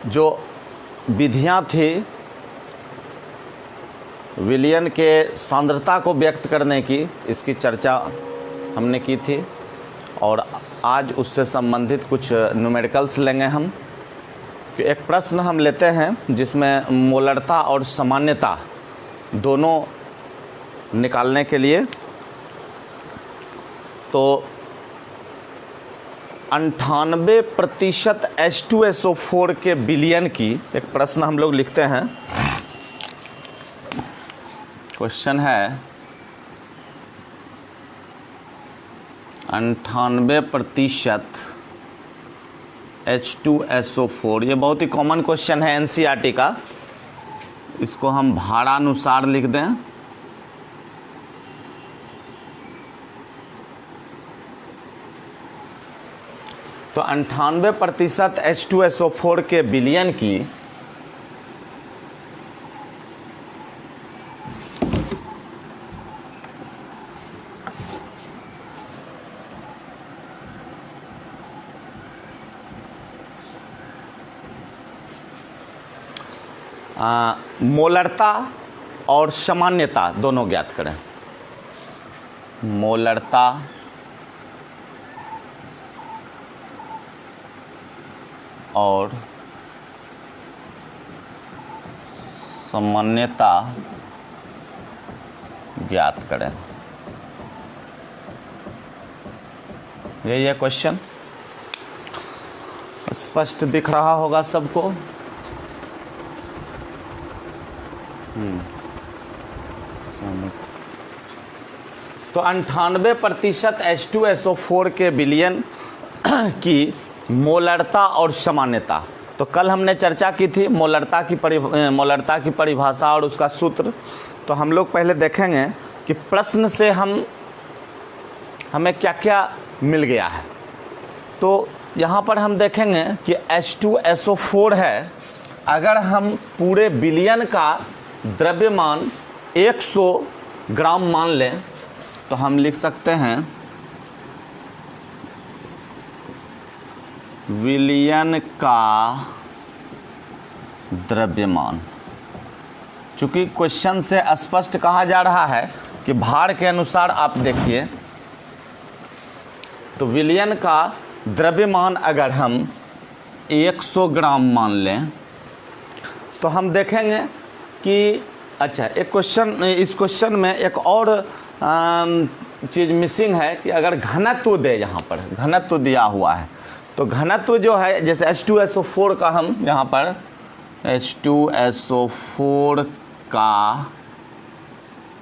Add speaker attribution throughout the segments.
Speaker 1: जो विधियां थी विलयन के सांद्रता को व्यक्त करने की, इसकी चर्चा हमने की थी। और आज उससे संबंधित कुछ न्यूमेरिकल्स लेंगे हम। कि एक प्रश्न हम लेते हैं जिसमें मोलरता और सामान्यता दोनों निकालने के लिए, तो 98% H2SO4 के विलयन की एक प्रश्न हम लोग लिखते हैं। क्वेश्चन है 98% H2SO4। ये बहुत ही कॉमन क्वेश्चन है NCERT का। इसको हम भारानुसार लिख दें। तो 98% H2SO4 के विलयन की मोलरता और सामान्यता दोनों ज्ञात करें। मोलरता और सामान्यता ज्ञात करें। यही है क्वेश्चन। स्पष्ट दिख रहा होगा सबको। तो 98% H2SO4 के विलयन की मोलरता और सामान्यता। तो कल हमने चर्चा की थी मोलरता की परिभाषा और उसका सूत्र। तो हम लोग पहले देखेंगे कि प्रश्न से हमें क्या क्या मिल गया है। तो यहाँ पर हम देखेंगे कि H2SO4 है। अगर हम पूरे विलयन का द्रव्यमान 100 ग्राम मान लें तो हम लिख सकते हैं विलयन का द्रव्यमान। चूंकि क्वेश्चन से स्पष्ट कहा जा रहा है कि भार के अनुसार आप देखिए, तो विलयन का द्रव्यमान अगर हम 100 ग्राम मान लें तो हम देखेंगे कि अच्छा इस क्वेश्चन में एक और चीज़ मिसिंग है कि अगर घनत्व दे, यहाँ पर घनत्व दिया हुआ है तो घनत्व जो है जैसे H2SO4 का हम यहाँ पर H2SO4 का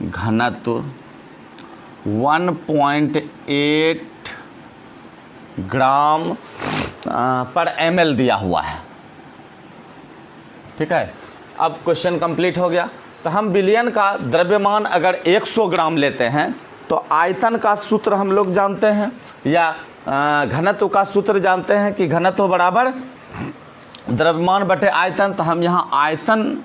Speaker 1: घनत्व 1.8 ग्राम पर ml दिया हुआ है। ठीक है, अब क्वेश्चन कंप्लीट हो गया। तो हम विलयन का द्रव्यमान अगर 100 ग्राम लेते हैं तो आयतन का सूत्र हम लोग जानते हैं, या घनत्व का सूत्र जानते हैं कि घनत्व बराबर द्रव्यमान बटे आयतन। तो हम यहाँ आयतन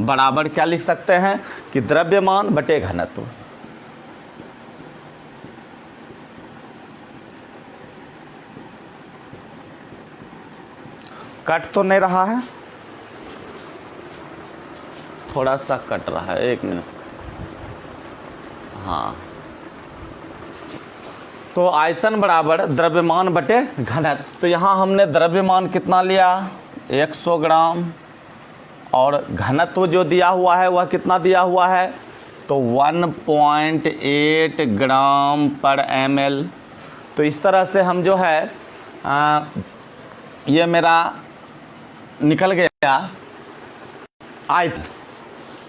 Speaker 1: बराबर क्या लिख सकते हैं कि द्रव्यमान बटे घनत्व। कट तो नहीं रहा है, थोड़ा सा कट रहा है, 1 मिनट। हाँ, तो आयतन बराबर द्रव्यमान बटे घनत्व। तो यहाँ हमने द्रव्यमान कितना लिया 100 ग्राम, और घनत्व जो दिया हुआ है वह कितना दिया हुआ है तो 1.8 ग्राम पर ml। तो इस तरह से हम जो है ये मेरा निकल गया आयतन।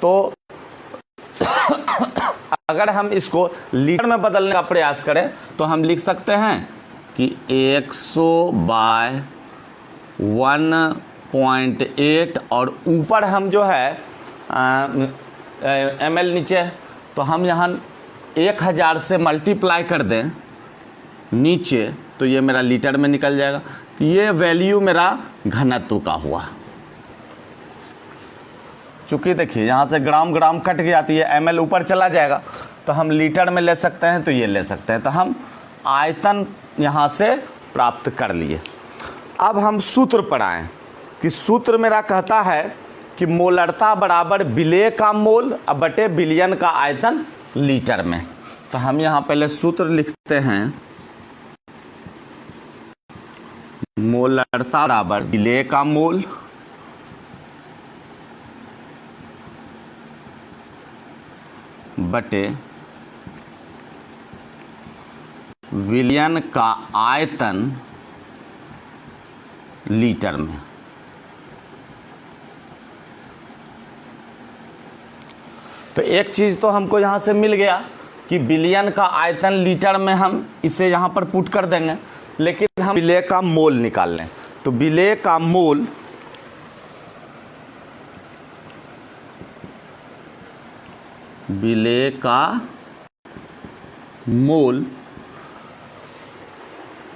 Speaker 1: तो अगर हम इसको लीटर में बदलने का प्रयास करें तो हम लिख सकते हैं कि 100/1.8 और ऊपर हम जो है ml नीचे, तो हम यहाँ 1000 से मल्टीप्लाई कर दें नीचे तो ये मेरा लीटर में निकल जाएगा। तो ये वैल्यू मेरा घनत्व का हुआ। चूँकि देखिए यहाँ से ग्राम ग्राम कट गया तो ये ml ऊपर चला जाएगा, तो हम लीटर में ले सकते हैं, तो ये ले सकते हैं। तो हम आयतन यहाँ से प्राप्त कर लिए। अब हम सूत्र पढ़ाएं कि सूत्र मेरा कहता है कि मोलरता बराबर विलेय का मोल अब बटे विलयन का आयतन लीटर में। तो हम यहाँ पहले सूत्र लिखते हैं, मोलरता बराबर विलेय का मोल बटे विलयन का आयतन लीटर में। तो एक चीज़ तो हमको यहाँ से मिल गया कि विलयन का आयतन लीटर में, हम इसे यहाँ पर पुट कर देंगे, लेकिन हम विलेय का मोल निकाल लें। तो विलेय का मोल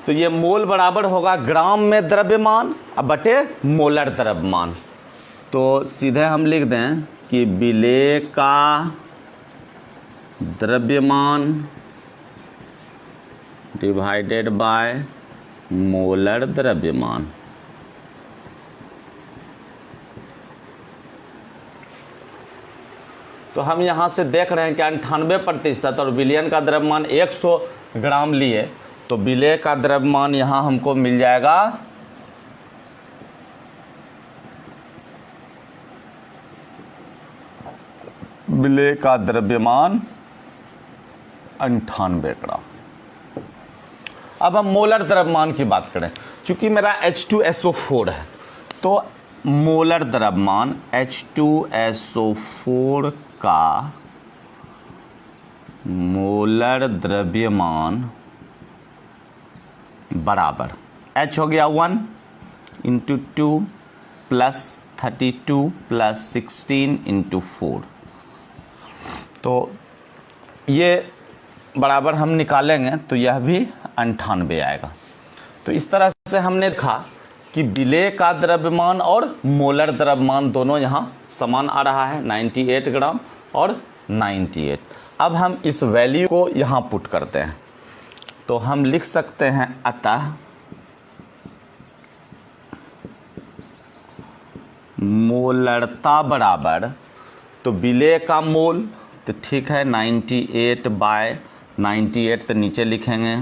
Speaker 1: तो ये मोल बराबर होगा ग्राम में द्रव्यमान अब बटे मोलर द्रव्यमान। तो सीधे हम लिख दें कि विलेय का द्रव्यमान डिवाइडेड बाय मोलर द्रव्यमान। तो हम यहाँ से देख रहे हैं कि 98% और विलयन का द्रव्यमान 100 ग्राम लिए, तो विलेय का द्रव्यमान यहाँ हमको मिल जाएगा विलेय का द्रव्यमान 98 ग्राम। अब हम मोलर द्रव्यमान की बात करें, चूंकि मेरा H2SO4 है, तो मोलर द्रव्यमान H2SO4 का मोलर द्रव्यमान बराबर H हो गया 1 इंटू 2 प्लस 32 प्लस 16 इंटू 4। तो ये बराबर हम निकालेंगे तो यह भी 98 आएगा। तो इस तरह से हमने देखा कि विलेय का द्रव्यमान और मोलर द्रव्यमान दोनों यहाँ समान आ रहा है, 98 ग्राम और 98। अब हम इस वैल्यू को यहाँ पुट करते हैं, तो हम लिख सकते हैं अतः मोलरता बराबर, तो विलेय का मोल तो ठीक है 98/98 तो नीचे लिखेंगे,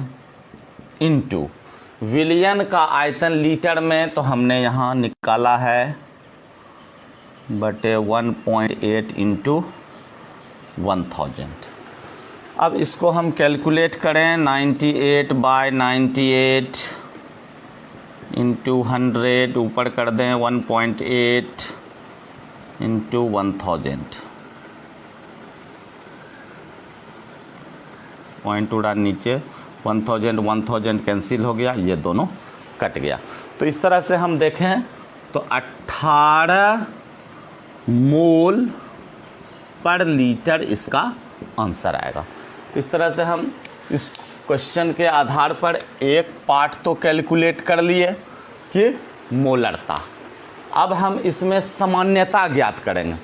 Speaker 1: इनटू विलयन का आयतन लीटर में, तो हमने यहाँ निकाला है बटे 1.8 इंटू 1000। अब इसको हम कैलकुलेट करें, 98/98 इंटू 100 ऊपर कर दें 1.8 इंटू 1000, पॉइंट उड़ा नीचे, 1000 कैंसिल हो गया, ये दोनों कट गया। तो इस तरह से हम देखें तो 18 मोल पर लीटर इसका आंसर आएगा। तो इस तरह से हम इस क्वेश्चन के आधार पर एक पार्ट तो कैलकुलेट कर लिए कि मोलरता। अब हम इसमें सामान्यता ज्ञात करेंगे।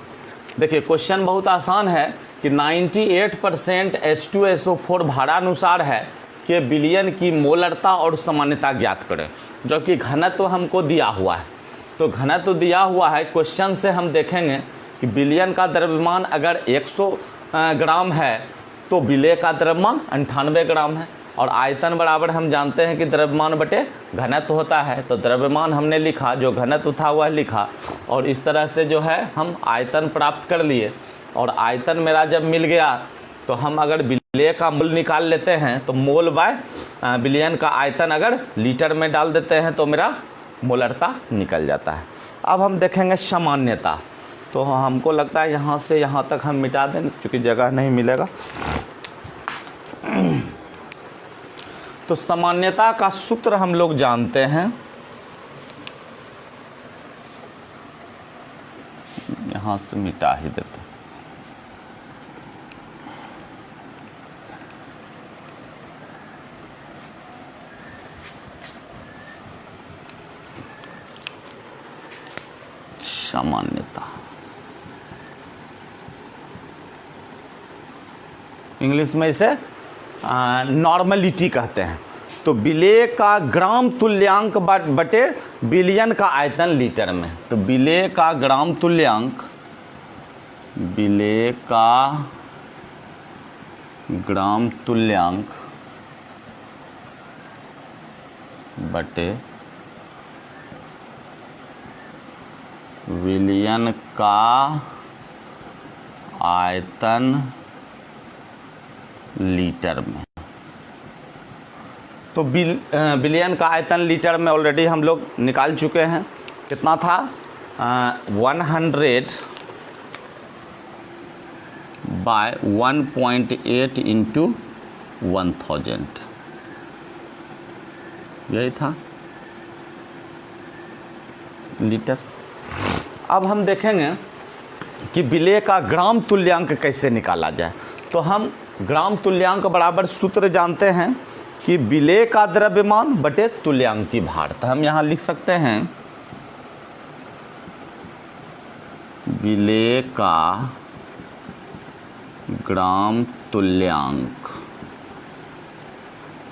Speaker 1: देखिए क्वेश्चन बहुत आसान है कि 98% H2SO4 भारानुसार है कि विलयन की मोलरता और सामान्यता ज्ञात करें, जो कि घनत्व हमको दिया हुआ है। तो घनत्व दिया हुआ है, क्वेश्चन से हम देखेंगे कि विलयन का द्रव्यमान अगर 100 ग्राम है तो विलेय का द्रव्यमान 98 ग्राम है, और आयतन बराबर हम जानते हैं कि द्रव्यमान बटे घनत्व होता है। तो द्रव्यमान हमने लिखा, जो घनत्व था वह लिखा, और इस तरह से जो है हम आयतन प्राप्त कर लिए। और आयतन मेरा जब मिल गया तो हम अगर विलेय का मोल निकाल लेते हैं, तो मोल बाय विलयन का आयतन अगर लीटर में डाल देते हैं तो मेरा मोलरता निकल जाता है। अब हम देखेंगे सामान्यता। तो हमको लगता है यहाँ से यहाँ तक हम मिटा दें, क्योंकि जगह नहीं मिलेगा। तो सामान्यता का सूत्र हम लोग जानते हैं, यहाँ से मिटा ही देते हैं। सामान्यता इंग्लिश में इसे नॉर्मलिटी कहते हैं। तो विलेय का ग्राम तुल्यांक बटे बिलियन का आयतन लीटर में। तो विलेय का ग्राम तुल्यांक, विलेय का ग्राम तुल्यांक बटे विलियन का आयतन लीटर में। तो बिलियन का आयतन लीटर में ऑलरेडी हम लोग निकाल चुके हैं। कितना था? 100 बाय 1.8 इंटू 1000, यही था लीटर। अब हम देखेंगे कि विलेय का ग्राम तुल्यांक कैसे निकाला जाए। तो हम ग्राम तुल्यांक बराबर सूत्र जानते हैं कि विलेय का द्रव्यमान बटे तुल्यांकी भार। तो हम यहाँ लिख सकते हैं विलेय का ग्राम तुल्यांक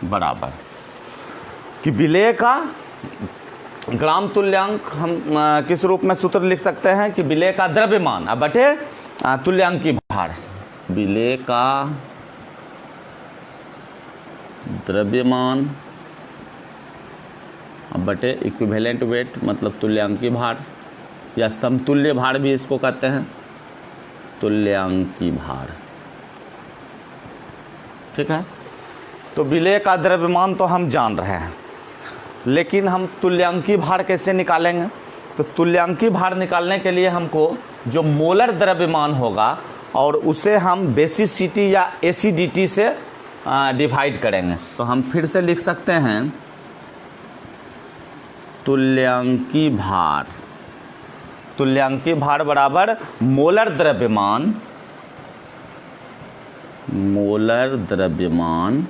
Speaker 1: बराबर कि विलेय का ग्राम तुल्यांक हम किस रूप में सूत्र लिख सकते हैं कि विलेय का द्रव्यमान बटे तुल्यांकी भार। विलेय का द्रव्यमान बटे इक्विवेलेंट वेट, मतलब तुल्यांकी भार या समतुल्य भार भी इसको कहते हैं, तुल्यांकी भार। ठीक है। तो विलेय का द्रव्यमान तो हम जान रहे हैं, लेकिन हम तुल्यांकी भार कैसे निकालेंगे? तो तुल्यांकी भार निकालने के लिए हमको जो मोलर द्रव्यमान होगा और उसे हम बेसिसिटी या एसिडिटी से डिवाइड करेंगे। तो हम फिर से लिख सकते हैं तुल्यांकी भार, तुल्यांकी भार बराबर मोलर द्रव्यमान, मोलर द्रव्यमान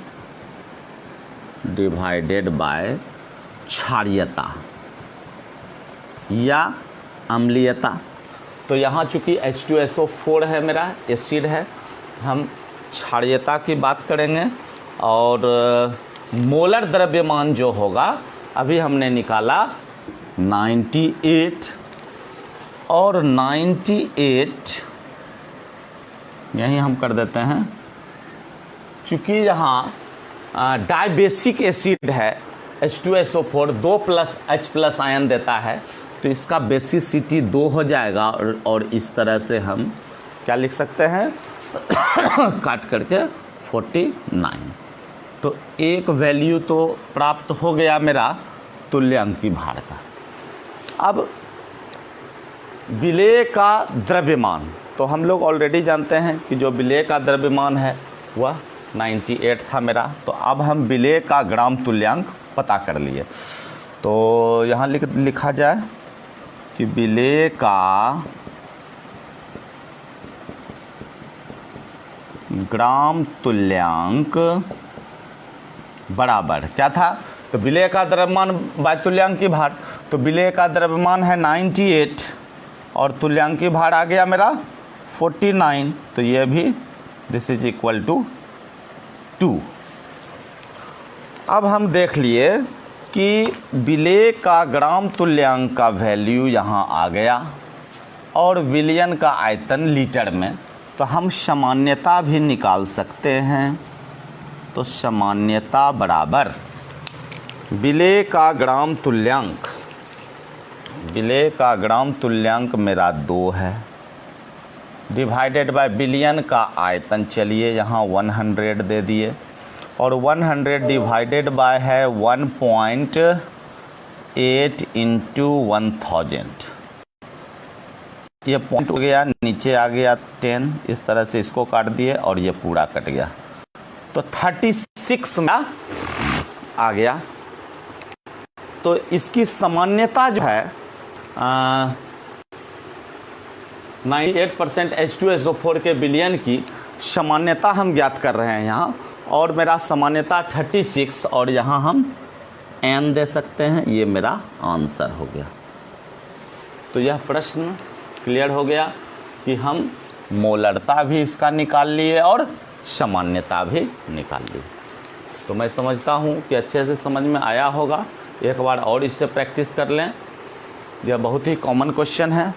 Speaker 1: डिवाइडेड बाय क्षारीयता या अम्लीयता। तो यहाँ चूंकि H2SO4 है, मेरा एसिड है, हम क्षारीयता की बात करेंगे। और मोलर द्रव्यमान जो होगा अभी हमने निकाला 98, और 98 यहीं हम कर देते हैं। चूँकि यहाँ डाइबेसिक एसिड है, H2SO4 2+H+ आयन देता है, तो इसका बेसिसिटी 2 हो जाएगा। और इस तरह से हम क्या लिख सकते हैं काट करके 49। तो एक वैल्यू तो प्राप्त हो गया मेरा तुल्यांकी भार का। अब विलेय का द्रव्यमान, तो हम लोग ऑलरेडी जानते हैं कि जो विलेय का द्रव्यमान है वह 98 था मेरा। तो अब हम विलेय का ग्राम तुल्यांक पता कर लिए। तो यहाँ लिखा जाए कि विलेय का ग्राम तुल्यांक बराबर क्या था? तो विलेय का द्रव्यमान बाय तुल्यांकी भार। तो विलेय का द्रव्यमान है 98 और तुल्यांकी भार आ गया मेरा 49। तो ये भी दिस इज इक्वल टू 2। अब हम देख लिए कि विलेय का ग्राम तुल्यांक का वैल्यू यहाँ आ गया और विलियन का आयतन लीटर में। तो हम सामान्यता भी निकाल सकते हैं। तो सामान्यता बराबर विलेय का ग्राम तुल्यांक, विलेय का ग्राम तुल्यांक मेरा 2 है, डिवाइडेड बाय बिलियन का आयतन, चलिए यहाँ 100 दे दिए, और 100 डिवाइडेड बाय है 1.8 इंटू 1000। ये पॉइंट हो गया, नीचे आ गया 10, इस तरह से इसको काट दिए और ये पूरा कट गया। तो 36 में आ गया। तो इसकी सामान्यता जो है 98% H2SO4 के विलियन की सामान्यता हम ज्ञात कर रहे हैं यहाँ। और मेरा सामान्यता 36 और यहाँ हम n दे सकते हैं। ये मेरा आंसर हो गया। तो यह प्रश्न क्लियर हो गया कि हम मोलरता भी इसका निकाल लिए और सामान्यता भी निकाल ली। तो मैं समझता हूँ कि अच्छे से समझ में आया होगा। एक बार और इससे प्रैक्टिस कर लें, यह बहुत ही कॉमन क्वेश्चन है।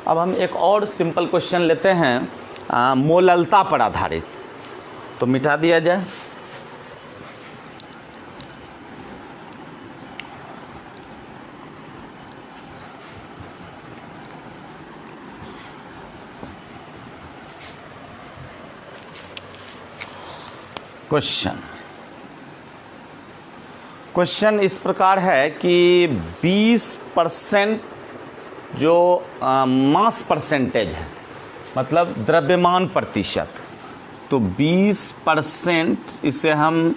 Speaker 1: अब हम एक और सिंपल क्वेश्चन लेते हैं मोललता पर आधारित, तो मिटा दिया जाए। क्वेश्चन इस प्रकार है कि 20% जो मास परसेंटेज है, मतलब द्रव्यमान प्रतिशत, तो 20% इसे हम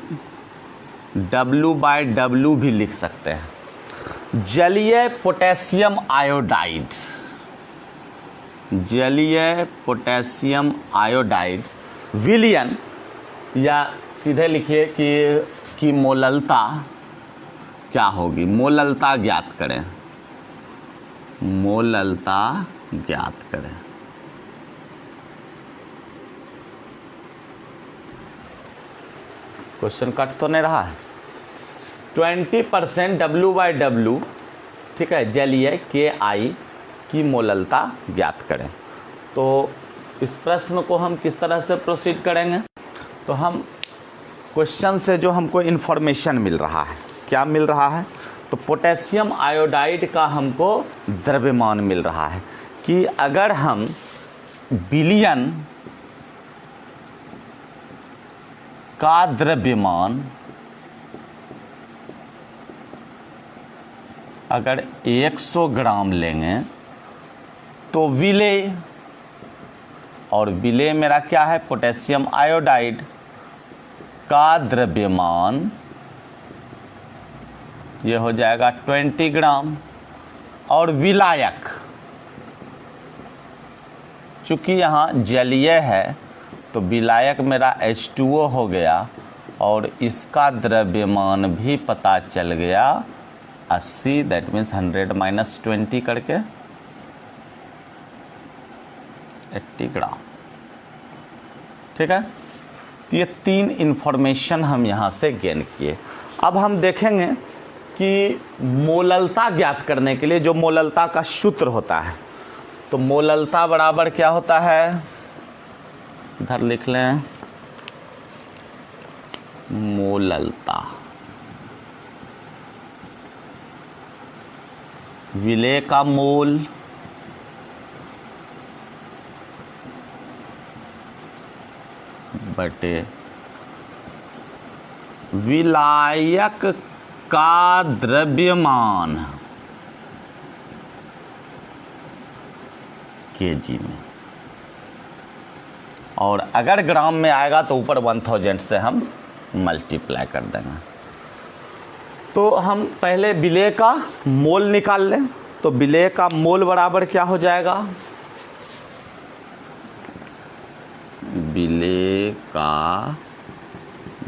Speaker 1: W/W भी लिख सकते हैं। जलीय पोटेशियम आयोडाइड, जलीय पोटेशियम आयोडाइड विलयन, या सीधे लिखिए कि मोललता क्या होगी, मोललता ज्ञात करें, मोललता ज्ञात करें। क्वेश्चन कट तो नहीं रहा है। 20% W/W, ठीक है, जलीय KI की मोललता ज्ञात करें। तो इस प्रश्न को हम किस तरह से प्रोसीड करेंगे, तो हम क्वेश्चन से जो हमको इन्फॉर्मेशन मिल रहा है, क्या मिल रहा है, तो पोटेशियम आयोडाइड का हमको द्रव्यमान मिल रहा है कि अगर हम विलयन का द्रव्यमान अगर 100 ग्राम लेंगे तो विलेय, और विलेय मेरा क्या है, पोटेशियम आयोडाइड का द्रव्यमान ये हो जाएगा 20 ग्राम, और विलायक चूँकि यहाँ जलीय है तो विलायक मेरा H2O हो गया, और इसका द्रव्यमान भी पता चल गया 80, दैट मीन्स 100 - 20 करके 80 ग्राम। ठीक है, तो ये 3 इन्फॉर्मेशन हम यहाँ से गेन किए। अब हम देखेंगे कि मोललता ज्ञात करने के लिए जो मोललता का सूत्र होता है, तो मोललता बराबर क्या होता है, इधर लिख लें, मोललता विलेय का मोल बटे विलायक का द्रव्यमान केजी में, और अगर ग्राम में आएगा तो ऊपर 1000 से हम मल्टीप्लाई कर देंगे। तो हम पहले विलेय का मोल निकाल लें, तो विलेय का मोल बराबर क्या हो जाएगा, विलेय का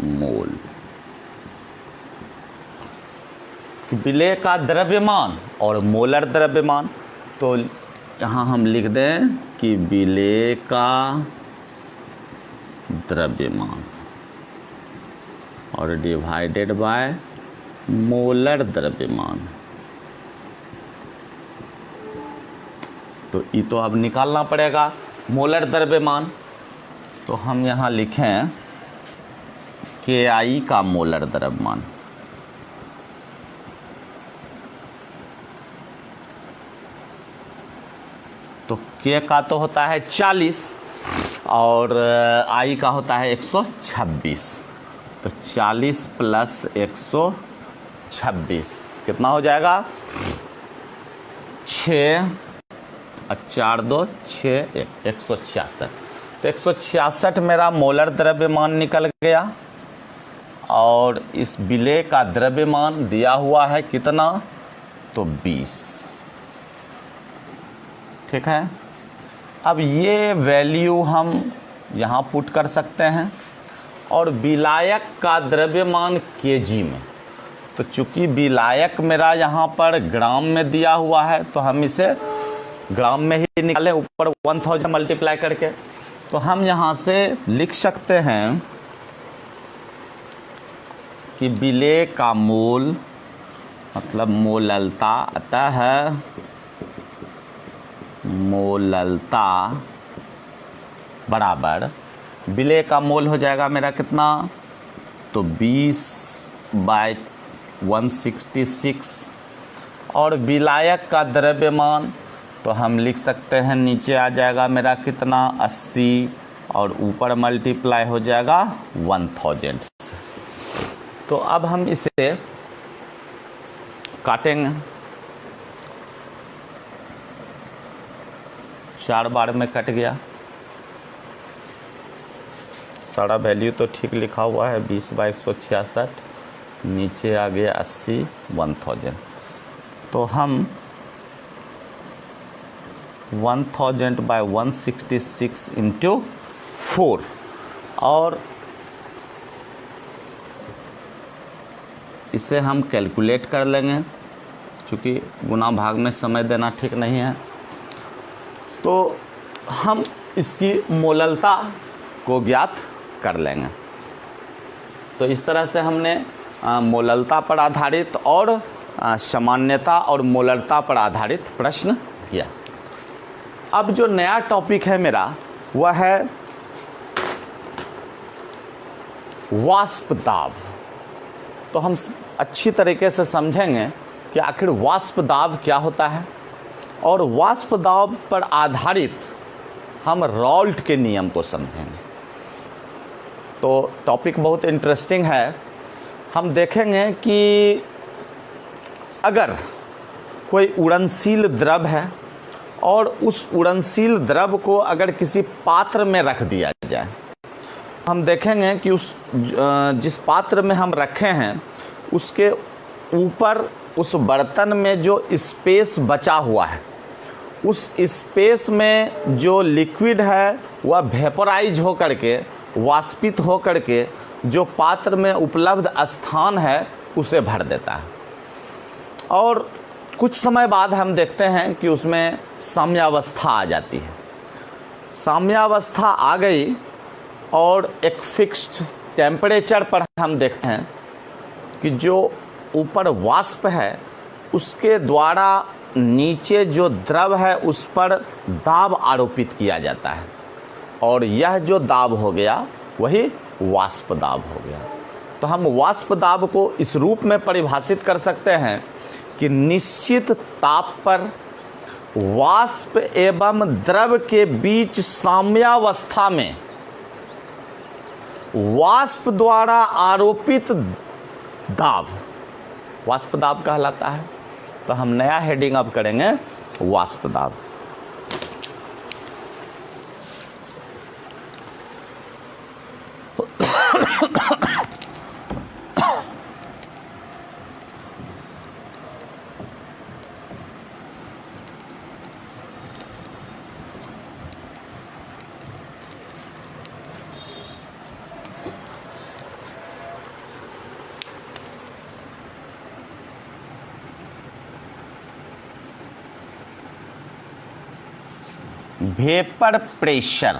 Speaker 1: मोल, विलेय का द्रव्यमान और मोलर द्रव्यमान, तो यहाँ हम लिख दें कि विलेय का द्रव्यमान और डिवाइडेड बाय मोलर द्रव्यमान। तो ये तो अब निकालना पड़ेगा मोलर द्रव्यमान, तो हम यहाँ लिखें KI का मोलर द्रव्यमान, तो K का तो होता है 40 और I का होता है 126, तो 40 + 126 कितना हो जाएगा, 6 और 4 2 6 166, तो 166 मेरा मोलर द्रव्यमान निकल गया, और इस विलेय का द्रव्यमान दिया हुआ है कितना, तो 20। ठीक है, अब ये वैल्यू हम यहाँ पुट कर सकते हैं, और विलायक का द्रव्यमान केजी में, तो चूँकि विलायक मेरा यहाँ पर ग्राम में दिया हुआ है तो हम इसे ग्राम में ही निकालें ऊपर 1000 मल्टीप्लाई करके, तो हम यहाँ से लिख सकते हैं कि विलेय का मोल मतलब मोललता, अतः मोललता बराबर विलेय का मोल हो जाएगा मेरा कितना, तो 20/166, और विलायक का द्रव्यमान तो हम लिख सकते हैं नीचे आ जाएगा मेरा कितना 80 और ऊपर मल्टीप्लाई हो जाएगा 1000 से। तो अब हम इसे काटेंगे, 4 बार में कट गया, सारा वैल्यू तो ठीक लिखा हुआ है 20/166, नीचे आ गया 80 1000। तो हम 1000/166 इंटू 4 और इसे हम कैलकुलेट कर लेंगे, क्योंकि गुना भाग में समय देना ठीक नहीं है। तो हम इसकी मोललता को ज्ञात कर लेंगे। तो इस तरह से हमने मोललता पर आधारित और सामान्यता और मोललता पर आधारित प्रश्न किया। अब जो नया टॉपिक है मेरा वह है वाष्प दाब। तो हम अच्छी तरीके से समझेंगे कि आखिर वाष्प दाब क्या होता है, और वाष्प दाब पर आधारित हम रॉल्ट के नियम को समझेंगे। तो टॉपिक बहुत इंटरेस्टिंग है। हम देखेंगे कि अगर कोई उड़नशील द्रव है और उस उड़नशील द्रव को अगर किसी पात्र में रख दिया जाए, हम देखेंगे कि उस जिस पात्र में हम रखे हैं उसके ऊपर उस बर्तन में जो स्पेस बचा हुआ है, उस स्पेस में जो लिक्विड है वह वेपोराइज हो करके, वाष्पित हो करके जो पात्र में उपलब्ध स्थान है उसे भर देता है। और कुछ समय बाद हम देखते हैं कि उसमें साम्यावस्था आ जाती है। साम्यावस्था आ गई और एक फिक्स्ड टेम्परेचर पर हम देखते हैं कि जो ऊपर वाष्प है उसके द्वारा नीचे जो द्रव है उस पर दाब आरोपित किया जाता है, और यह जो दाब हो गया वही वाष्प दाब हो गया। तो हम वाष्प दाब को इस रूप में परिभाषित कर सकते हैं कि निश्चित ताप पर वाष्प एवं द्रव के बीच साम्यावस्था में वाष्प द्वारा आरोपित दाब वाष्प दाब कहलाता है। तो हम नया हेडिंग अब करेंगे वाष्प दाब। वेपर प्रेशर,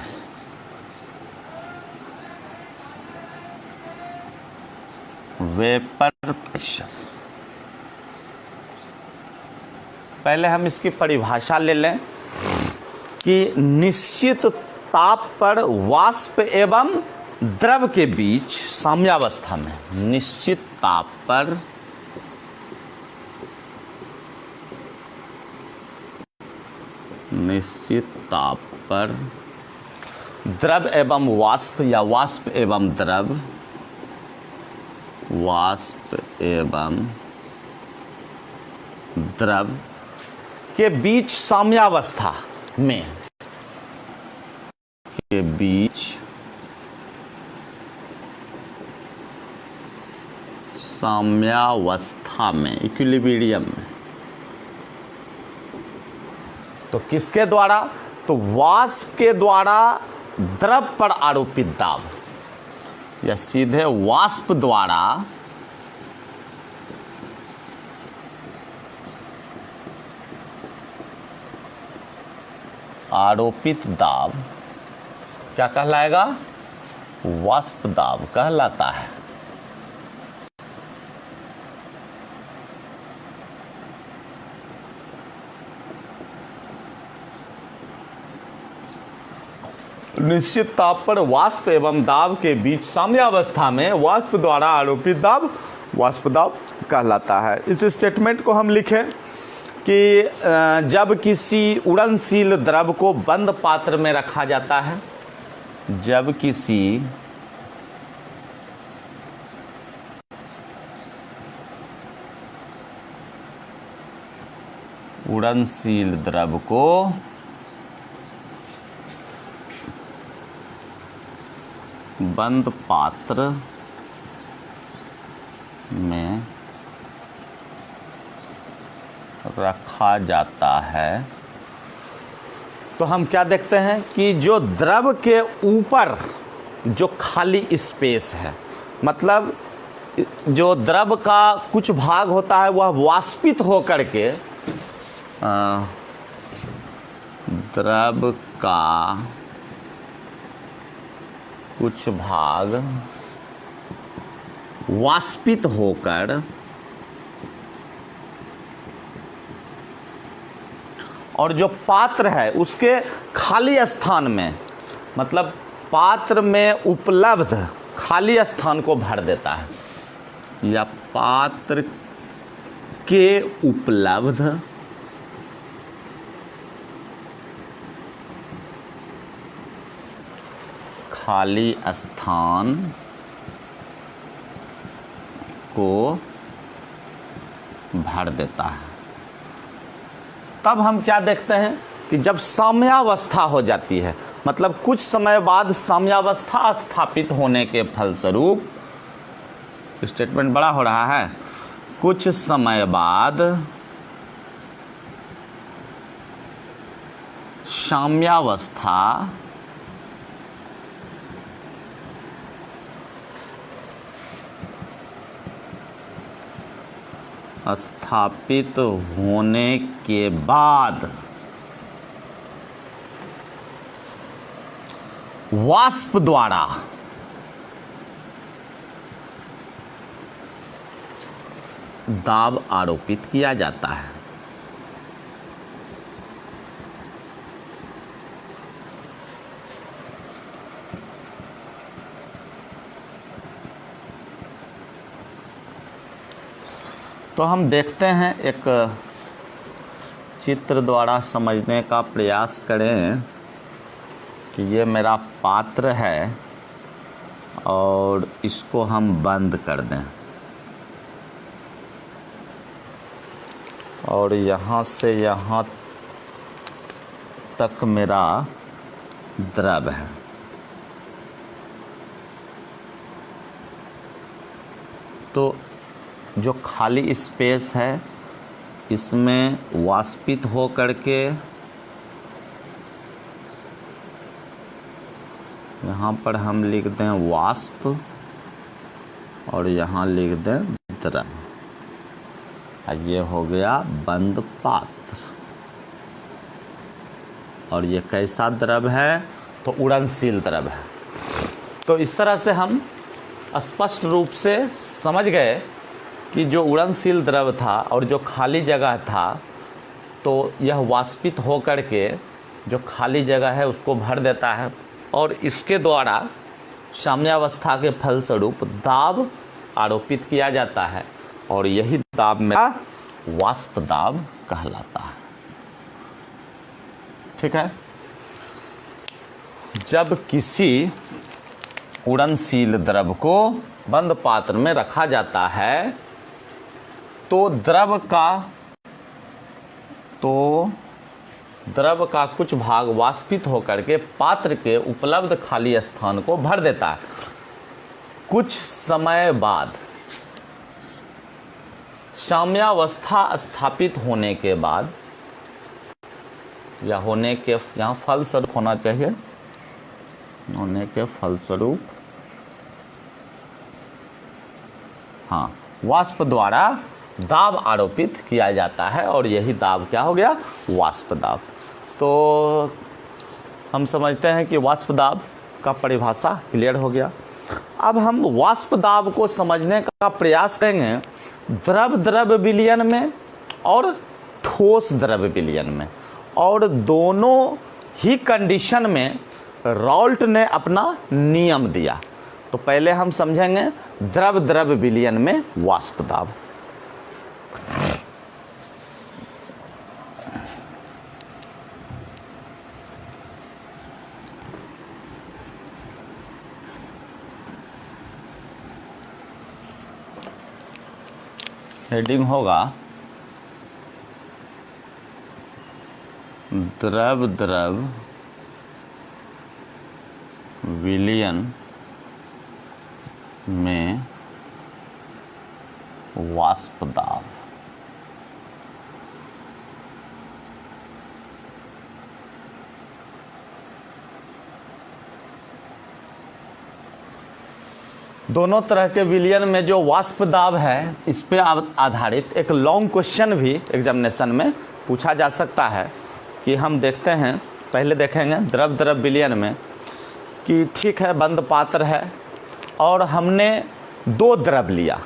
Speaker 1: वेपर प्रेशर, पहले हम इसकी परिभाषा ले लें कि निश्चित ताप पर वाष्प एवं द्रव के बीच साम्यावस्था में, निश्चित ताप पर निश्चित ताप पर द्रव एवं वाष्प या वाष्प एवं द्रव, वाष्प एवं द्रव के बीच साम्यावस्था में, के बीच साम्यावस्था में, इक्विलिब्रियम में। तो किसके द्वारा? तो वाष्प के द्वारा द्रव पर आरोपित दाब, या सीधे वाष्प द्वारा आरोपित दाब क्या कहलाएगा? वाष्प दाब कहलाता है। निश्चित ताप पर वाष्प एवं दाब के बीच साम्यावस्था में वाष्प द्वारा आरोपित दाब वाष्प दाब कहलाता है। इस स्टेटमेंट को हम लिखें कि जब किसी उड़नशील द्रव को बंद पात्र में रखा जाता है, जब किसी उड़नशील द्रव को बंद पात्र में रखा जाता है, तो हम क्या देखते हैं कि जो द्रव के ऊपर जो खाली स्पेस है, मतलब जो द्रव का कुछ भाग होता है वह वाष्पित होकर के द्रव का कुछ भाग वाष्पित होकर और जो पात्र है उसके खाली स्थान में, मतलब पात्र में उपलब्ध खाली स्थान को भर देता है, या पात्र के उपलब्ध खाली स्थान को भर देता है। तब हम क्या देखते हैं कि जब साम्यावस्था हो जाती है, मतलब कुछ समय बाद साम्यावस्था स्थापित होने के फलस्वरूप, स्टेटमेंट बड़ा हो रहा है, कुछ समय बाद साम्यावस्था स्थापित होने के बाद वाष्प द्वारा दाब आरोपित किया जाता है। तो हम देखते हैं, एक चित्र द्वारा समझने का प्रयास करें कि ये मेरा पात्र है और इसको हम बंद कर दें और यहाँ से यहाँ तक मेरा द्रव है। तो जो खाली स्पेस है इसमें वाष्पित हो करके यहाँ पर हम लिख दें वाष्प और यहाँ लिख दें द्रव, ये हो गया बंद पात्र। और ये कैसा द्रव है? तो उड़नशील द्रव है। तो इस तरह से हम स्पष्ट रूप से समझ गए कि जो उड़नशील द्रव था और जो खाली जगह था, तो यह वाष्पित हो करके जो खाली जगह है उसको भर देता है और इसके द्वारा साम्यावस्था के फलस्वरूप दाब आरोपित किया जाता है और यही दाब में वाष्प दाब कहलाता है। ठीक है। जब किसी उड़नशील द्रव को बंद पात्र में रखा जाता है तो द्रव का कुछ भाग वाष्पित होकर के पात्र के उपलब्ध खाली स्थान को भर देता है। कुछ समय बाद साम्यावस्था स्थापित होने के बाद या होने के, यहाँ फलस्वरूप होना चाहिए, होने के फलस्वरूप, हाँ, वाष्प द्वारा दाब आरोपित किया जाता है और यही दाब क्या हो गया? वाष्प दाब। तो हम समझते हैं कि वाष्प दाब का परिभाषा क्लियर हो गया। अब हम वाष्प दाब को समझने का प्रयास करेंगे द्रव द्रव विलयन में और ठोस द्रव विलयन में, और दोनों ही कंडीशन में राल्ट ने अपना नियम दिया। तो पहले हम समझेंगे द्रव द्रव विलयन में वाष्प दाब। हेडिंग होगा द्रव द्रव विलयन में वाष्प दाब। दोनों तरह के विलयन में जो वाष्प दाब है, इस पे आधारित एक लॉन्ग क्वेश्चन भी एग्जामिनेशन में पूछा जा सकता है। कि हम देखते हैं, पहले देखेंगे द्रव द्रव विलयन में कि ठीक है, बंद पात्र है और हमने दो द्रव लिया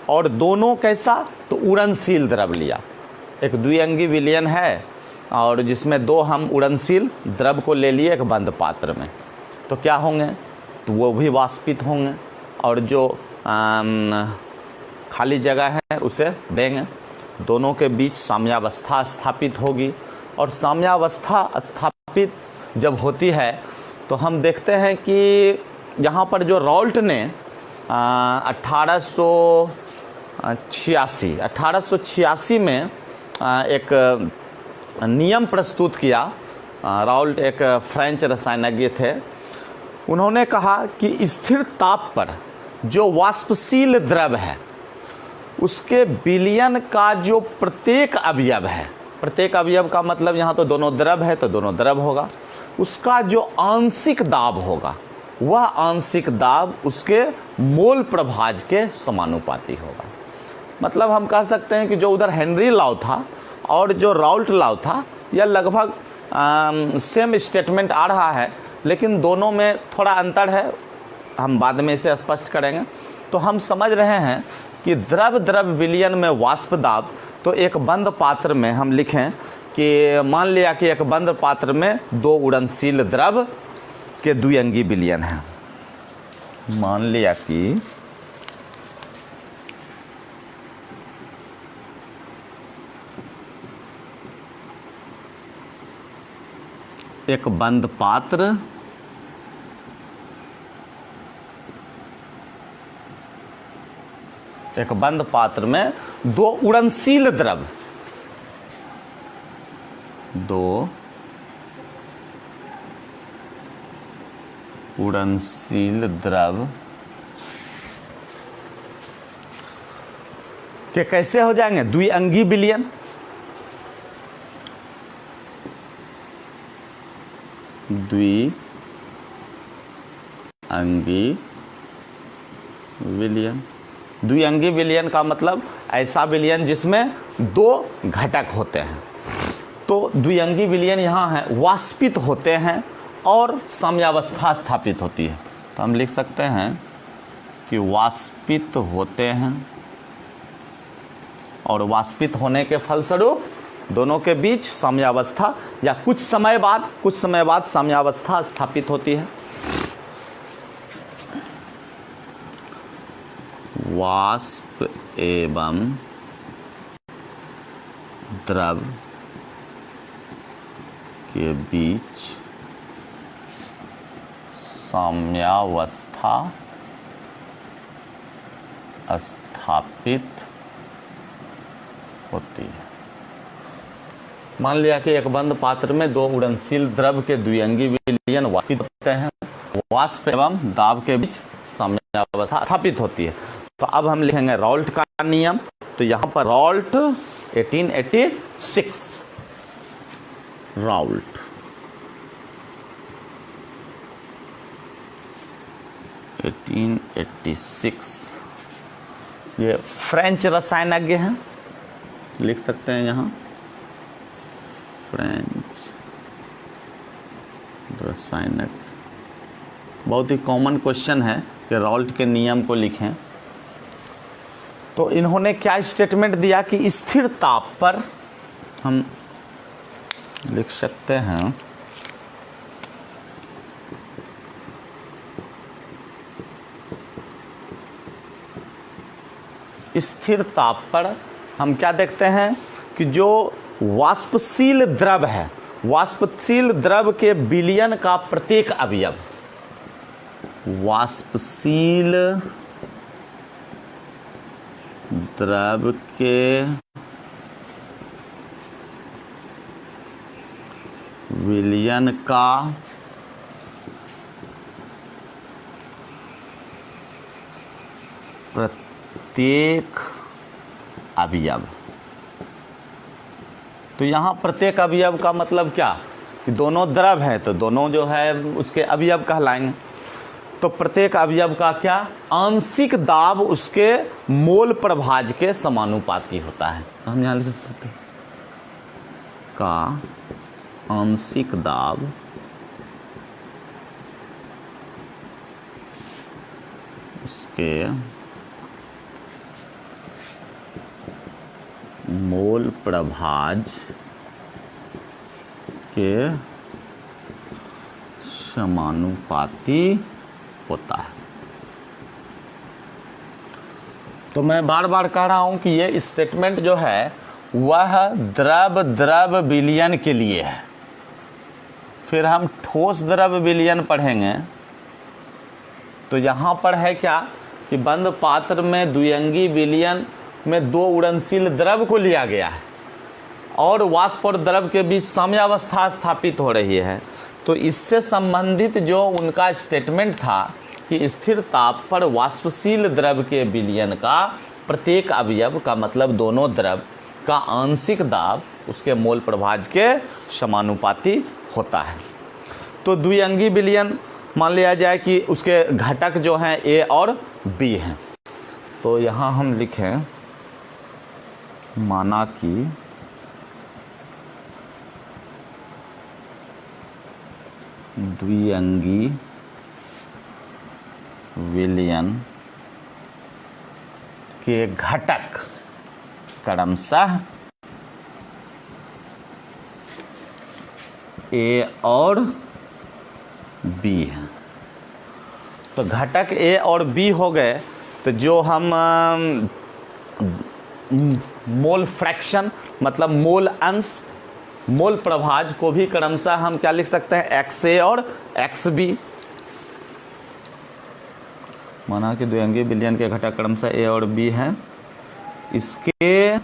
Speaker 1: और दोनों कैसा, तो उड़नशील द्रव लिया। एक द्विअंगी विलयन है और जिसमें दो हम उड़नशील द्रव को ले लिए एक बंद पात्र में, तो क्या होंगे, तो वो भी वाष्पित होंगे और जो खाली जगह है उसे देंगे। दोनों के बीच साम्यावस्था स्थापित होगी और साम्यावस्था स्थापित जब होती है तो हम देखते हैं कि यहाँ पर जो राल्ट ने 1886 में एक नियम प्रस्तुत किया। राल्ट एक फ्रेंच रसायनज्ञ थे। उन्होंने कहा कि स्थिर ताप पर जो वाष्पशील द्रव है उसके विलयन का जो प्रत्येक अवयव है, प्रत्येक अवयव का मतलब यहाँ तो दोनों द्रव है तो दोनों द्रव होगा, उसका जो आंशिक दाब होगा वह आंशिक दाब उसके मोल प्रभाज के समानुपाती होगा। मतलब हम कह सकते हैं कि जो उधर हेनरी लॉ था और जो राल्ट लॉ था, यह लगभग सेम स्टेटमेंट आ रहा है, लेकिन दोनों में थोड़ा अंतर है, हम बाद में इसे स्पष्ट करेंगे। तो हम समझ रहे हैं कि द्रव द्रव विलयन में वाष्प दाब, तो एक बंद पात्र में हम लिखें कि मान लिया कि एक बंद पात्र में दो उड़नशील द्रव के द्विअंगी विलयन है। मान लिया कि एक बंद पात्र में दो उड़नशील द्रव, दो उड़नशील द्रव के कैसे हो जाएंगे, द्विअंगी विलयन। द्विअंगी विलयन। द्विअंगी विलयन का मतलब ऐसा विलयन जिसमें दो घटक होते हैं। तो द्विअंगी विलयन यहाँ है, वाष्पित होते हैं और साम्यावस्था स्थापित होती है। तो हम लिख सकते हैं कि वाष्पित होते हैं और वाष्पित होने के फलस्वरूप दोनों के बीच साम्यावस्था या कुछ समय बाद साम्यावस्था स्थापित होती है। वाष्प एवं द्रव के बीच साम्यावस्था स्थापित होती है। मान लिया कि एक बंद पात्र में दो उड़नशील द्रव के द्विअंगी विलयन वाष्पित होते हैं, वाष्प एवं दाब के बीच साम्यावस्था स्थापित होती है। तो अब हम लिखेंगे राल्ट का नियम। तो यहाँ पर राल्ट 1886, राल्ट 1886, ये फ्रेंच रसायनज्ञ हैं, लिख सकते हैं यहाँ फ्रेंच रसायनज्ञ। बहुत ही कॉमन क्वेश्चन है कि राल्ट के नियम को लिखें। तो इन्होंने क्या स्टेटमेंट दिया कि स्थिर ताप पर हम लिख सकते हैं स्थिर ताप पर हम क्या देखते हैं कि जो वाष्पशील द्रव है, वाष्पशील द्रव के विलयन का प्रत्येक अवयव, वाष्पशील द्रव के विलयन का प्रत्येक अवयव। तो यहाँ प्रत्येक अवयव का मतलब क्या कि दोनों द्रव हैं तो दोनों जो है उसके अवयव कहलाएंगे। तो प्रत्येक अवयव का क्या आंशिक दाब उसके मोल प्रभाज के समानुपाती होता है। तो हम यहाँ लिख सकते हैं का आंशिक दाब उसके मोल प्रभाज के समानुपाती होता है। तो मैं बार बार कह रहा हूं कि ये स्टेटमेंट जो है वह द्रव द्रव विलयन के लिए है। फिर हम ठोस द्रव विलयन पढ़ेंगे तो यहाँ पर है क्या कि बंद पात्र में द्विअंगी विलयन में दो उड़नशील द्रव को लिया गया है और वाष्प और द्रव के बीच साम्यावस्था स्थापित हो रही है। तो इससे संबंधित जो उनका स्टेटमेंट था कि स्थिर ताप पर वाष्पशील द्रव के विलयन का प्रत्येक अवयव का मतलब दोनों द्रव का आंशिक दाब उसके मोल प्रभाज के समानुपाती होता है। तो द्विअंगी विलयन मान लिया जाए कि उसके घटक जो हैं ए और बी हैं। तो यहाँ हम लिखें माना कि द्विअंगी विलयन के घटक क्रमशः ए और बी है। तो घटक ए और बी हो गए तो जो हम मोल फ्रैक्शन मतलब मोल अंश मोल प्रभाज को भी क्रमशः हम क्या लिख सकते हैं एक्स ए और एक्स बी। माना कि द्विअंगी विलयन के घटक क्रमशः ए और बी हैं, इसके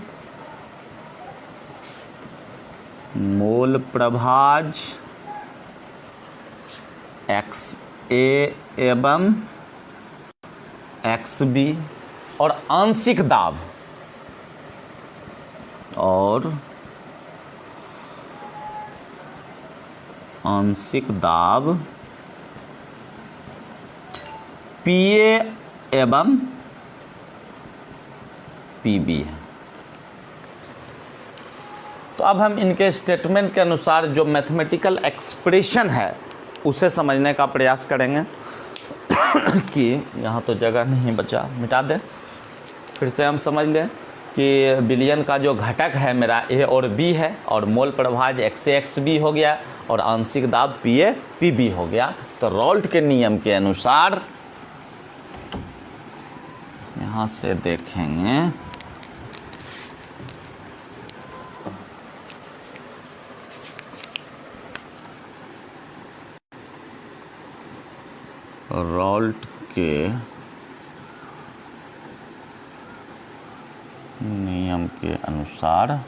Speaker 1: मोल प्रभाज एक्स ए एवं एक्स बी और आंशिक दाब पी ए एवं पी बी है। तो अब हम इनके स्टेटमेंट के अनुसार जो मैथमेटिकल एक्सप्रेशन है उसे समझने का प्रयास करेंगे कि यहाँ तो जगह नहीं बचा, मिटा दे। फिर से हम समझ लें कि विलयन का जो घटक है मेरा ए और बी है और मोल प्रभाज एक्स ए एक्स बी हो गया और आंशिक दाब पी ए पी बी हो गया। तो रॉल्ट के नियम के अनुसार यहाँ से देखेंगे रॉल्ट के नियम के अनुसार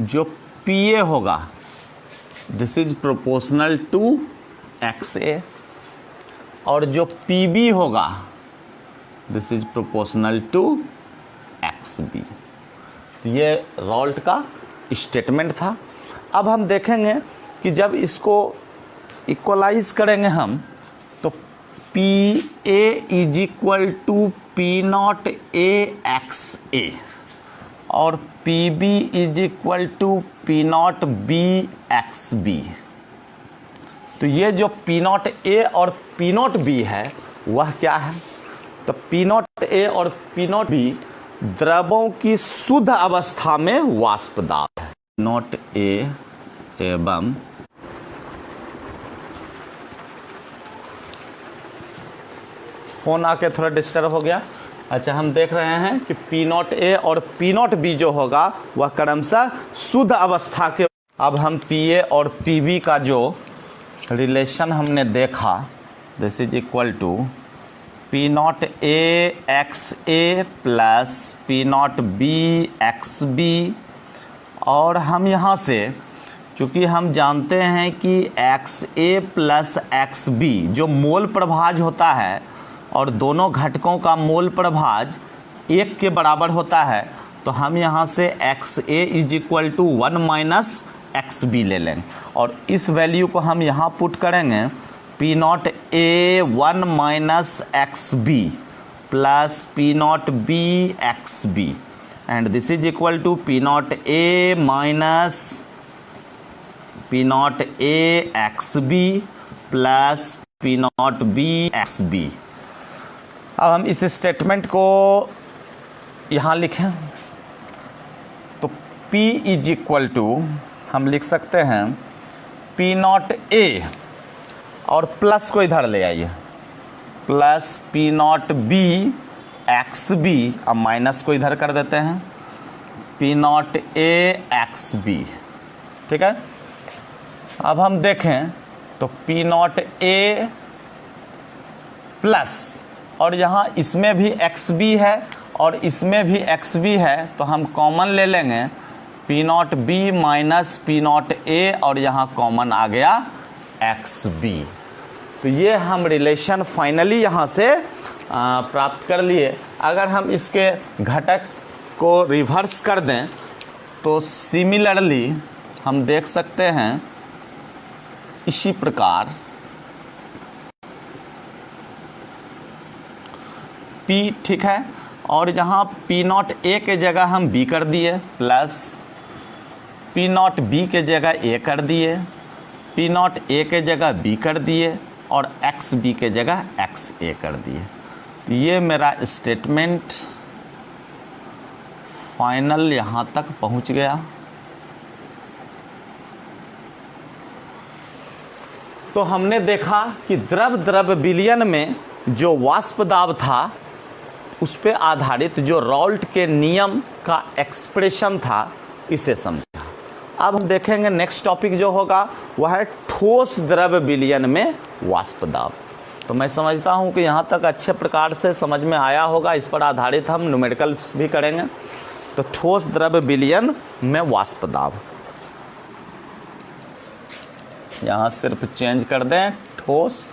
Speaker 1: जो पी ए होगा this is proportional to x a और जो पी बी होगा this is proportional to x b. तो ये रॉल्ट का स्टेटमेंट था। अब हम देखेंगे कि जब इसको इक्वलाइज करेंगे हम तो p a is equal to p not a x a और p b is equal to p not b x b. तो ये जो पी नॉट ए और पी नॉट बी है वह क्या है? तो पी नॉट ए और पी नॉट बी द्रवों की शुद्ध अवस्था में वाष्प दाब है। नॉट ए एवं फ़ोन आके थोड़ा डिस्टर्ब हो गया। अच्छा, हम देख रहे हैं कि P0A और P0B जो होगा वह क्रमशः शुद्ध अवस्था के। अब हम PA और PB का जो रिलेशन हमने देखा, this is equal to P0A XA plus P0B XB। और हम यहाँ से, चूँकि हम जानते हैं कि XA प्लस XB जो मोल प्रभाज होता है और दोनों घटकों का मोल प्रभाज 1 के बराबर होता है, तो हम यहाँ से XA is equal to 1 minus XB ले लेंगे और इस वैल्यू को हम यहाँ पुट करेंगे। P0A 1 minus XB plus P0B XB and this is equal to P0A minus P0A XB plus P0B XB। अब हम इस स्टेटमेंट को यहाँ लिखें तो P इज इक्वल टू हम लिख सकते हैं P0A और प्लस को इधर ले आइए, प्लस P0B XB, अब माइनस को इधर कर देते हैं, P0A XB। ठीक है, अब हम देखें तो P0A प्लस, और यहाँ इसमें भी XB है और इसमें भी XB है, तो हम कॉमन ले लेंगे P0B माइनस P0A और यहाँ कॉमन आ गया XB। तो ये हम रिलेशन फाइनली यहाँ से प्राप्त कर लिए। अगर हम इसके घटक को रिवर्स कर दें तो सिमिलरली हम देख सकते हैं इसी प्रकार P, ठीक है, और यहाँ P0A के जगह हम B कर दिए प्लस P0B के जगह A कर दिए, P0A के जगह B कर दिए और XB के जगह XA कर दिए। तो ये मेरा स्टेटमेंट फाइनल यहाँ तक पहुँच गया। तो हमने देखा कि द्रव द्रव विलयन में जो वाष्प दाब था उस पे आधारित जो रॉल्ट के नियम का एक्सप्रेशन था, इसे समझा। अब हम देखेंगे नेक्स्ट टॉपिक जो होगा वह है ठोस द्रव विलयन में वाष्प दाब। तो मैं समझता हूँ कि यहाँ तक अच्छे प्रकार से समझ में आया होगा। इस पर आधारित हम न्यूमेरिकल्स भी करेंगे। तो ठोस द्रव विलयन में वाष्प दाब, यहाँ सिर्फ चेंज कर दें ठोस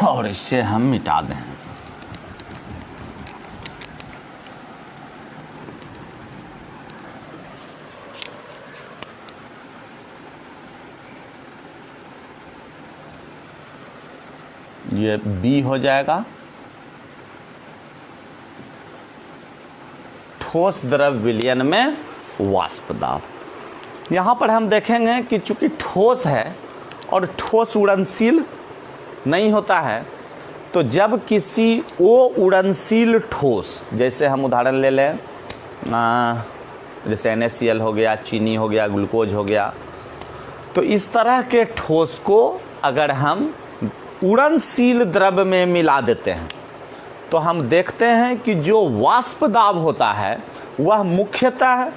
Speaker 1: और इससे हम मिटा दें। ये B हो जाएगा। ठोस द्रव विलयन में वाष्प दाब। यहाँ पर हम देखेंगे कि चूंकि ठोस है और ठोस उड़नशील नहीं होता है, तो जब किसी उड़नशील ठोस, जैसे हम उदाहरण ले लें, जैसे NaCl हो गया, चीनी हो गया, ग्लूकोज हो गया, तो इस तरह के ठोस को अगर हम उड़नशील द्रव में मिला देते हैं तो हम देखते हैं कि जो वाष्प दाब होता है वह मुख्यतः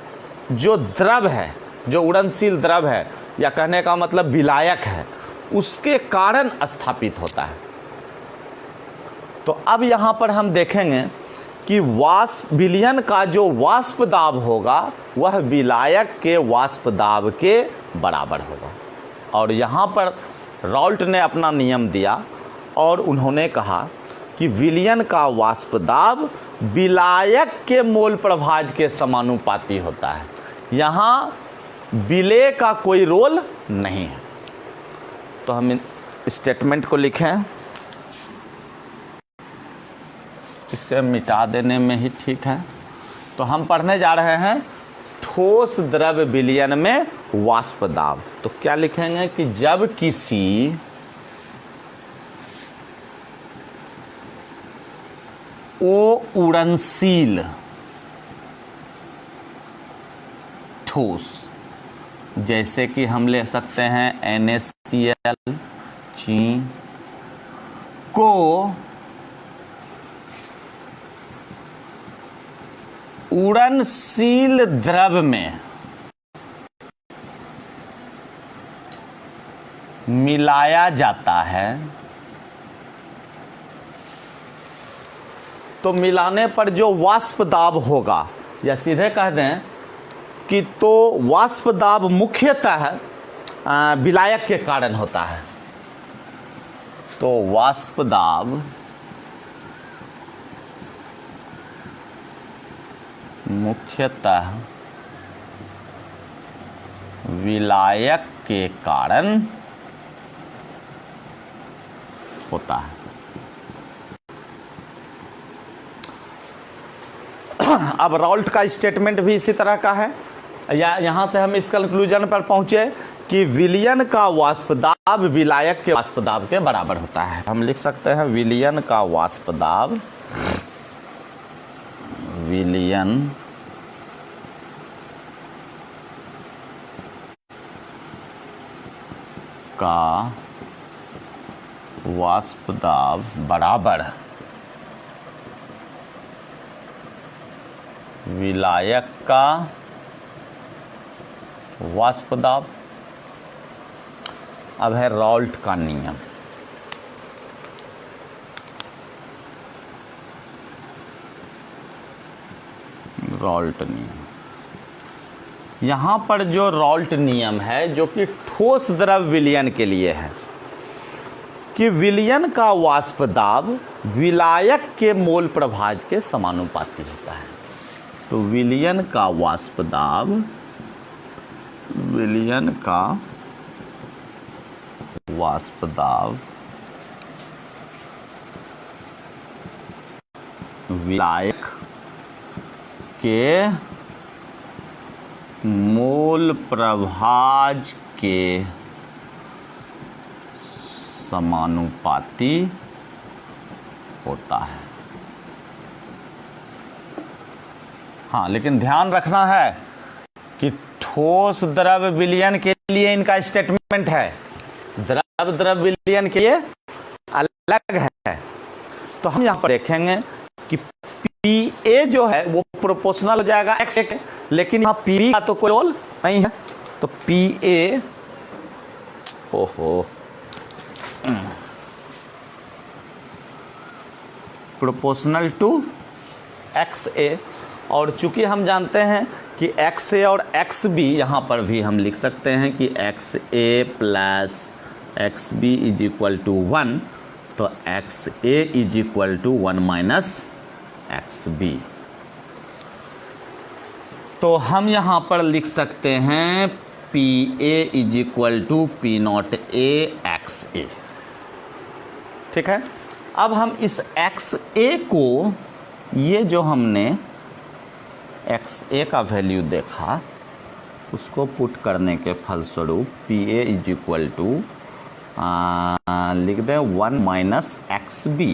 Speaker 1: जो द्रव है, जो उड़नशील द्रव है, या कहने का मतलब विलायक है, उसके कारण स्थापित होता है। तो अब यहाँ पर हम देखेंगे कि वाष्प विलयन का जो वाष्प दाब होगा वह विलायक के वाष्प दाब के बराबर होगा। और यहाँ पर रॉल्ट ने अपना नियम दिया और उन्होंने कहा कि विलयन का वाष्प दाब विलायक के मोल प्रभाज के समानुपाती होता है। यहाँ विलेय का कोई रोल नहीं है। तो हम स्टेटमेंट को लिखें, इसे मिटा देने में ही ठीक है। तो हम पढ़ने जा रहे हैं ठोस द्रव विलयन में वाष्प दाब। तो क्या लिखेंगे कि जब किसी उड़नशील ठोस, जैसे कि हम ले सकते हैं NaCl, चीनी, को उड़नशील द्रव में मिलाया जाता है तो मिलाने पर जो वाष्प दाब होगा, या सीधे कह दें कि तो वाष्प दाब मुख्यतः विलायक के कारण होता है। तो वाष्प दाब मुख्यतः विलायक के कारण होता है। अब राल्ट का स्टेटमेंट भी इसी तरह का है, या यहां से हम इस कंक्लूजन पर पहुंचे कि विलयन का वाष्प दाब विलायक के वाष्प दाब के बराबर होता है। हम लिख सकते हैं विलयन का वाष्प दाब, विलयन का वाष्प दाब बराबर विलायक का वाष्प दाब। अब है राल्ट का नियम। राल्ट नियम, यहां पर जो राल्ट नियम है जो कि ठोस द्रव विलयन के लिए है कि विलयन का वाष्प दाब विलायक के मोल प्रभाज के समानुपाती होता है। तो विलयन का वाष्प दाब, विलयन का वाष्प दाब विलायक के मोल प्रभाज के समानुपाती होता है। हाँ, लेकिन ध्यान रखना है कि ठोस द्रव विलयन के लिए इनका स्टेटमेंट है, द्रव द्रव विलयन के लिए अलग है। तो हम यहां पर देखेंगे कि पीए जो है वो प्रोपोर्शनल हो जाएगा एक्स के, लेकिन यहां पी का तो कोई रोल नहीं है। तो पीए प्रोपोर्शनल टू एक्स ए, और चूंकि हम जानते हैं कि एक्स ए और एक्स बी, यहाँ पर भी हम लिख सकते हैं कि x a plus x b is equal to 1, तो x a is equal to 1 minus x b. तो हम यहाँ पर लिख सकते हैं p a is equal to p not a x a. ठीक है, अब हम इस एक्स ए को, ये जो हमने एक्स ए का वैल्यू देखा उसको पुट करने के फलस्वरूप p a is equal to लिख दें 1 minus x b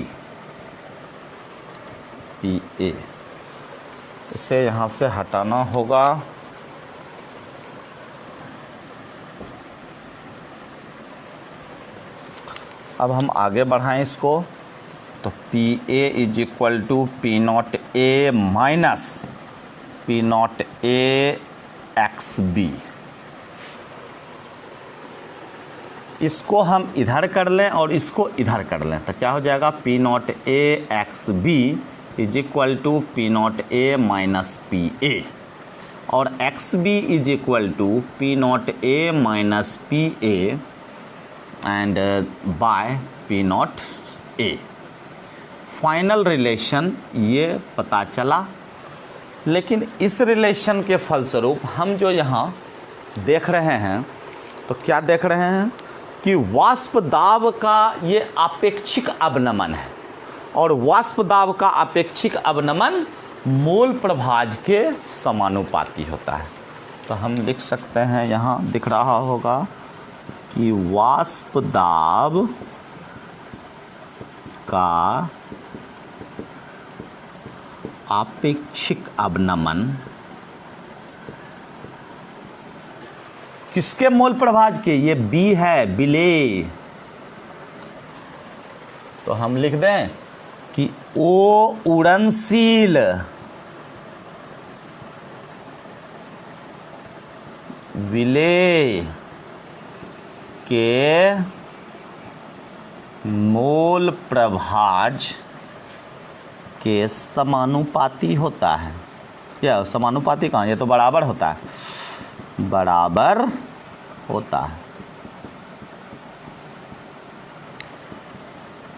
Speaker 1: p a. इसे यहाँ से हटाना होगा। अब हम आगे बढ़ाएं इसको, तो p a is equal to p not a minus p not a x b. इसको हम इधर कर लें और इसको इधर कर लें तो क्या हो जाएगा, p not a x b is equal to p not a minus p a, और x b is equal to p not a minus p a and by p not a. Final relation ये पता चला, लेकिन इस relation के फलस्वरूप हम जो यहाँ देख रहे हैं तो क्या देख रहे हैं कि वाष्प दाब का ये अपेक्षिक अवनमन है, और वाष्प दाब का अपेक्षिक अवनमन मोल प्रभाज के समानुपाती होता है। तो हम लिख सकते हैं, यहाँ दिख रहा होगा कि वाष्प दाब का अपेक्षिक अवनमन किसके मोल प्रभाज के, ये बी है, विलेय। तो तो हम लिख दें कि ओ उड़नशील विलेय के मोल प्रभाज के समानुपाती होता है। या समानुपाती कहाँ, ये तो बराबर होता है, बराबर होता है।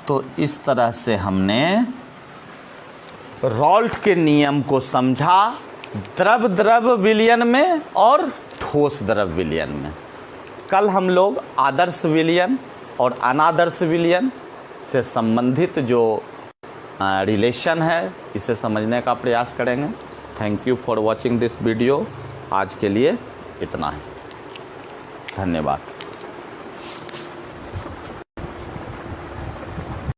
Speaker 1: तो इस तरह से हमने रॉल्ट के नियम को समझा द्रव द्रव विलयन में और ठोस द्रव विलयन में। कल हम लोग आदर्श विलयन और अनादर्श विलयन से संबंधित जो रिलेशन है इसे समझने का प्रयास करेंगे। Thank you for watching this video. आज के लिए इतना ही, धन्यवाद।